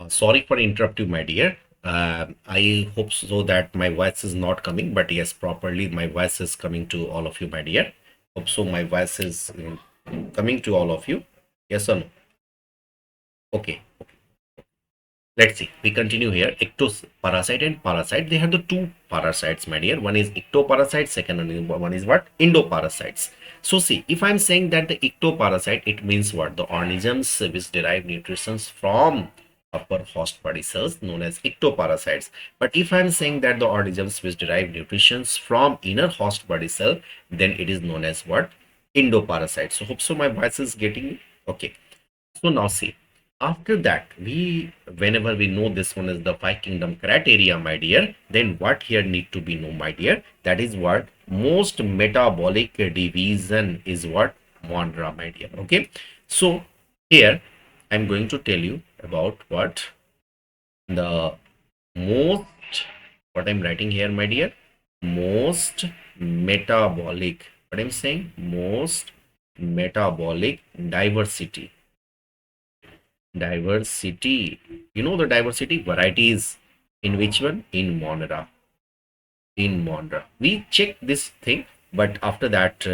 Sorry for interrupt you, my dear. I hope so that my voice is not coming, but yes, properly my voice is coming to all of you, my dear. Hope so my voice is coming to all of you. Yes or no? Okay. Let's see. We continue here. Ectoparasite and parasite. They have the two parasites, my dear. One is ectoparasite. Second one is what? Endoparasites. So see, if I'm saying that the ectoparasite, it means what? The organisms which derive nutrition from upper host body cells known as ectoparasites. But if I'm saying that the organisms which derive nutrition from inner host body cell, then it is known as what? Endoparasites. So hope so my voice is getting okay. So now see, after that, whenever we know this one is the five kingdom criteria, my dear, then what here need to be know, my dear? That is what most metabolic division is what Monra, my dear. Okay. So here I'm going to tell you about what the most, what I'm writing here, my dear, most metabolic, what I'm saying, most metabolic diversity. You know the diversity varieties in which one? In Monera. In Monera. We check this thing, but after that,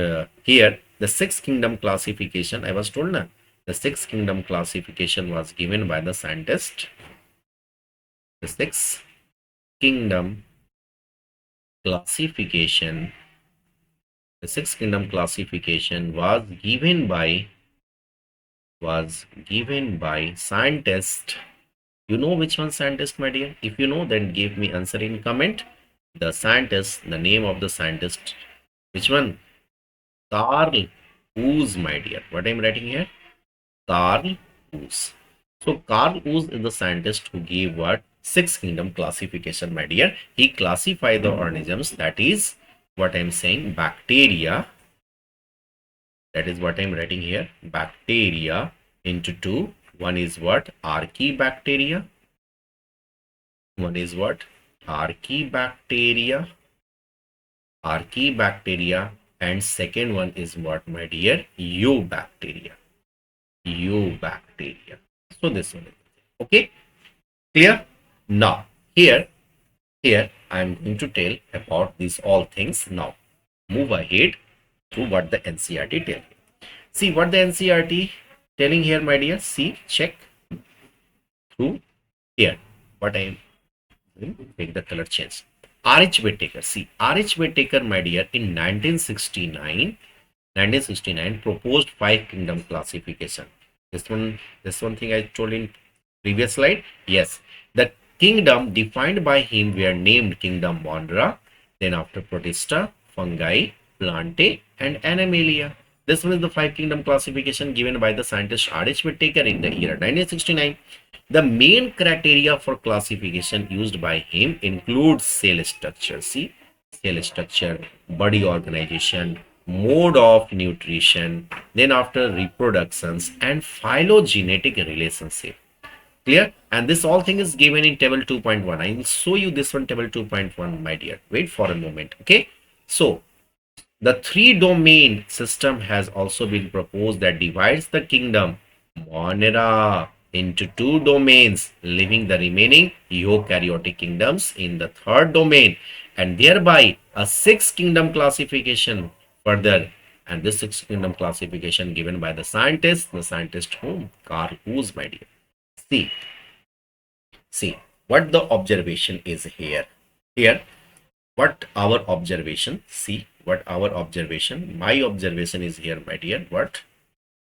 here the six kingdom classification. I was told na, the six kingdom classification was given by the scientist. The six kingdom classification. The six kingdom classification was given by scientist. You know which one scientist, my dear? If you know, then give me answer in comment. The scientist, the name of the scientist, which one? Carl Woese, my dear. What I'm writing here? Carl Woese. So Carl Woese is the scientist who gave what? Six kingdom classification, my dear. He classified the organisms, that is what I'm saying, bacteria. That is what I'm writing here. Bacteria into two. One is what? Archaebacteria. One is what? Archaebacteria. And second one is what, my dear? Eubacteria. So this one is okay. Clear? Now here I am going to tell about these all things. Now move ahead to what the NCERT tell. See what the NCERT telling here, my dear. See, check through here. What I am make the color change. R.H. Whittaker. See, R.H. Whittaker, my dear, in 1969 proposed five kingdom classification. This one thing I told in previous slide. Yes, the kingdom defined by him were named Kingdom Monera, then after Protista, Fungi, Plantae, and Animalia. This one is the five kingdom classification given by the scientist R.H. Whittaker in the year 1969. The main criteria for classification used by him includes cell structure. See, cell structure, body organization, mode of nutrition, then after reproductions and phylogenetic relationship. Clear? And this all thing is given in table 2.1. I will show you this one, table 2.1, my dear. Wait for a moment. Okay. So the three domain system has also been proposed that divides the kingdom Monera into two domains, leaving the remaining eukaryotic kingdoms in the third domain, and thereby a six kingdom classification further. And this six kingdom classification given by the scientist whom? Carl Woese, my dear. See what the observation is here. Here, what our observation, see what our observation, my observation is here, my dear. What?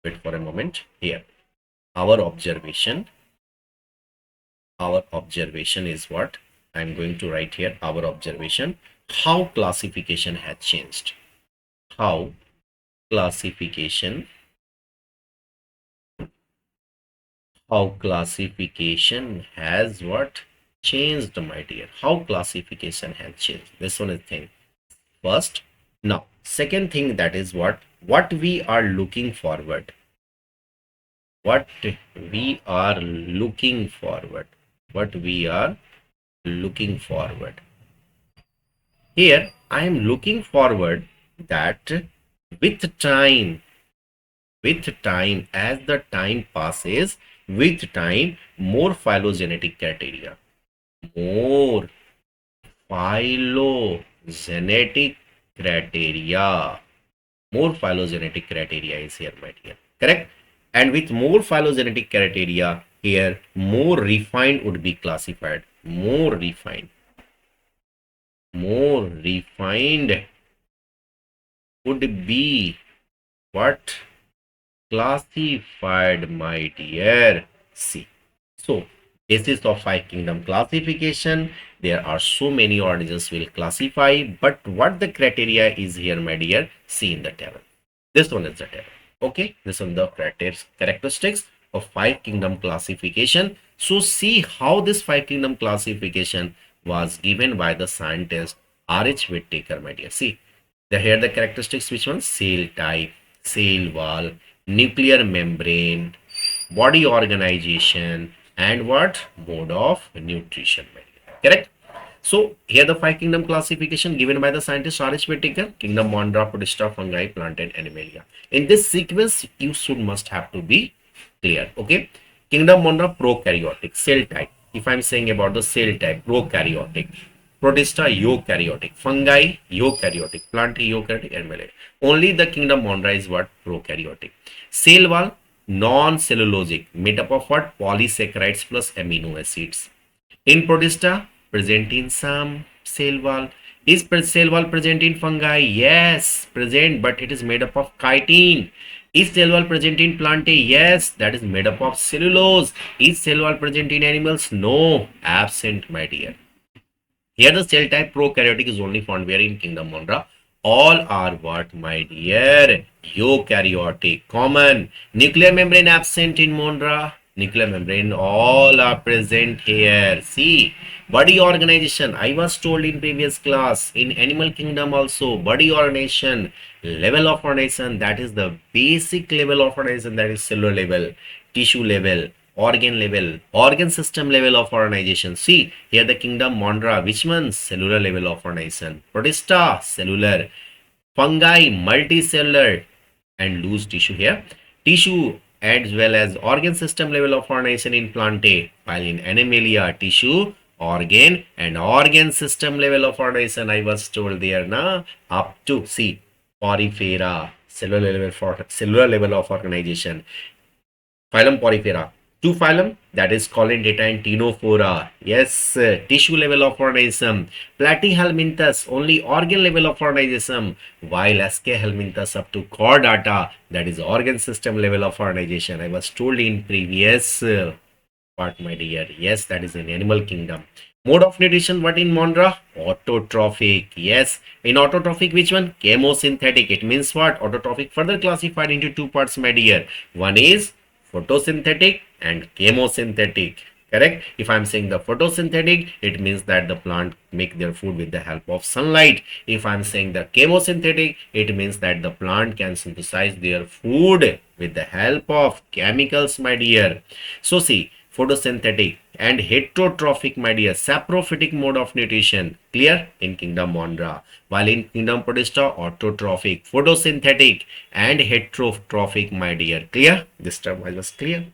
Wait for a moment. Here, our observation is what? I'm going to write here our observation, how classification has changed. How classification has what? Changed, my dear. How classification has changed. This one is thing. First, now second thing, that is what we are looking forward. What we are looking forward. Here I am looking forward that with time, as the time passes, with time, more phylogenetic criteria. More phylogenetic criteria. More phylogenetic criteria is here, my dear. Correct? And with more phylogenetic criteria, here more refined would be classified. More refined. More refined would be what? Classified, my dear. See. So, basis of five kingdom classification, there are so many organisms will classify, but what the criteria is here, my dear, see in the table. This one is the table. Okay, this one the characteristics of five kingdom classification. So see how this five kingdom classification was given by the scientist R.H. Whittaker, my dear. See, here the characteristics, which one? Cell type, cell wall, nuclear membrane, body organization, and what? Mode of nutrition, my dear. Correct? So here the five kingdom classification given by the scientist R.H. Whittaker: kingdom Mondra, Protista, fungi, plant, and animalia. In this sequence, you should must have to be clear. Okay. Kingdom Mondra, prokaryotic, cell type. If I'm saying about the cell type, prokaryotic. Protista, eukaryotic. Fungi, eukaryotic. Plant, eukaryotic, animalia. Only the kingdom Mondra is what? Prokaryotic. Cell wall, non-cellulosic, made up of what? Polysaccharides plus amino acids. In Protista, present in some cell wall. Is cell wall present in fungi? Yes, present, but it is made up of chitin. Is cell wall present in plantae? Yes, that is made up of cellulose. Is cell wall present in animals? No, absent, my dear. Here the cell type prokaryotic is only found where in kingdom Mondra. All are what, my dear? Eukaryotic. Common. Nuclear membrane absent in Mondra. Nuclear membrane all are present here. See, body organization. I was told in previous class in animal kingdom also body organization, level of organization, that is the basic level of organization, that is cellular level, tissue level, organ level, organ system level of organization. See here the kingdom Mondra, which means cellular level of organization. Protista, cellular. Fungi, multicellular, and loose tissue here. Tissue as well as organ system level of organization in plantae, while in animalia, tissue, organ, and organ system level of organization. I was told there na up to see porifera, cellular level of organization. Phylum Porifera. Two phylum, that is Colindata and Ctenophora. Yes, tissue level of organism. Platyhelminthes, only organ level of organism. While SK helminthus up to Chordata, that is organ system level of organization. I was told in previous part, my dear. Yes, that is in animal kingdom. Mode of nutrition, what in Mondra? Autotrophic. Yes. In autotrophic, which one? Chemosynthetic. It means what? Autotrophic further classified into two parts, my dear. One is photosynthetic and chemosynthetic. Correct? If I'm saying the photosynthetic, it means that the plant make their food with the help of sunlight. If I'm saying the chemosynthetic, it means that the plant can synthesize their food with the help of chemicals, my dear. So see, photosynthetic and heterotrophic, my dear, saprophytic mode of nutrition, clear, in kingdom Mondra, while in kingdom Protista, autotrophic, photosynthetic and heterotrophic, my dear, clear. This term was clear.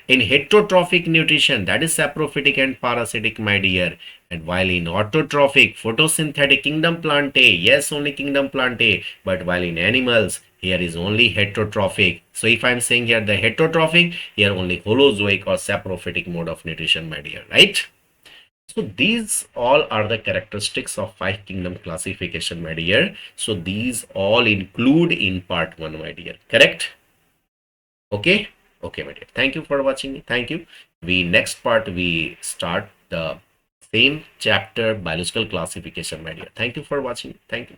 In heterotrophic nutrition, that is saprophytic and parasitic, my dear, and while in autotrophic, photosynthetic, kingdom Plantae, yes, only kingdom Plantae, but while in animals, here is only heterotrophic. So if I'm saying here the heterotrophic, here only holozoic or saprophytic mode of nutrition, my dear, right? So these all are the characteristics of five kingdom classification, my dear. So these all include in part one, my dear, correct? Okay. Okay, my dear. Thank you for watching. Thank you. Next part we start the same chapter, biological classification, my dear. Thank you for watching. Thank you.